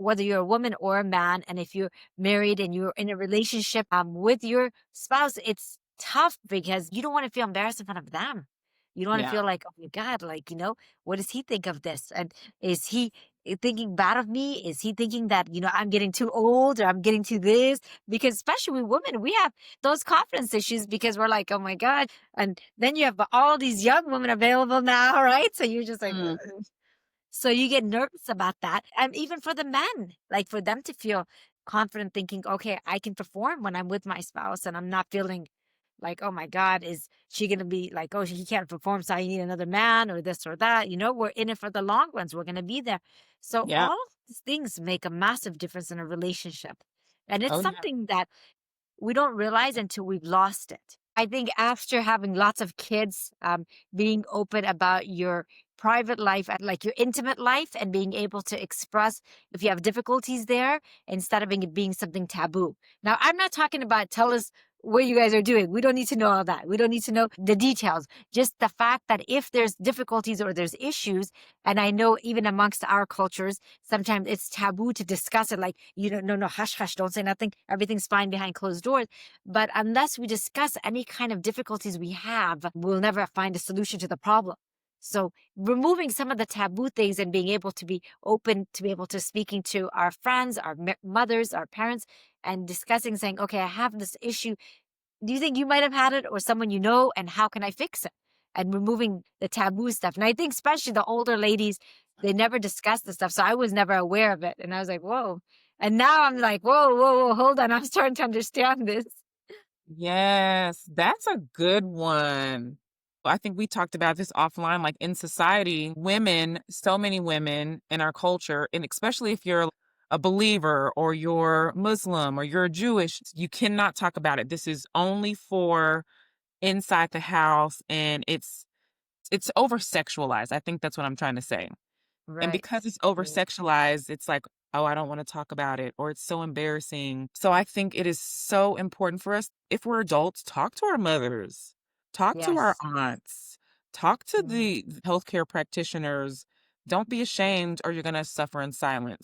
whether you're a woman or a man, and if you're married and you're in a relationship with your spouse, it's tough because you don't want to feel embarrassed in front of them. You don't want to Yeah. feel like, oh my God, like, what does he think of this? And is he thinking bad of me? Is he thinking that, I'm getting too old or I'm getting too this? Because especially with women, we have those confidence issues because we're like, oh my God. And then you have all these young women available now, right? So you're just like, Mm. so you get nervous about that. And even for the men, like for them to feel confident thinking, okay, I can perform when I'm with my spouse and I'm not feeling like, oh my God, is she going to be like, oh, he can't perform, so I need another man or this or that? We're in it for the long runs. We're going to be there. So Yeah. all these things make a massive difference in a relationship. And it's Oh, yeah. something that we don't realize until we've lost it. I think after having lots of kids, being open about your private life, and like your intimate life, and being able to express if you have difficulties there instead of it being something taboo. Now, I'm not talking about tell us what you guys are doing. We don't need to know all that. We don't need to know the details. Just the fact that if there's difficulties or there's issues, and I know even amongst our cultures, sometimes it's taboo to discuss it. Like, no, hush, hush, don't say nothing. Everything's fine behind closed doors. But unless we discuss any kind of difficulties we have, we'll never find a solution to the problem. So removing some of the taboo things and being able to be open to be able to speaking to our friends, our mothers, our parents, and discussing saying, okay, I have this issue. Do you think you might have had it or someone you know? And how can I fix it? And removing the taboo stuff. And I think especially the older ladies, they never discuss the stuff. So I was never aware of it. And I was like, whoa. And now I'm like, whoa, whoa, whoa, hold on. I'm starting to understand this. Yes, that's a good one. I think we talked about this offline, like in society, women, so many women in our culture, and especially if you're a believer or you're Muslim or you're Jewish, you cannot talk about it. This is only for inside the house, and it's over sexualized. I think that's what I'm trying to say. And Right. because it's over sexualized, it's like, oh, I don't want to talk about it, or it's so embarrassing. So I think it is so important for us, if we're adults, talk to our mothers, talk to our Yes. aunts, talk to Mhm. the healthcare practitioners. Don't be ashamed, or you're going to suffer in silence.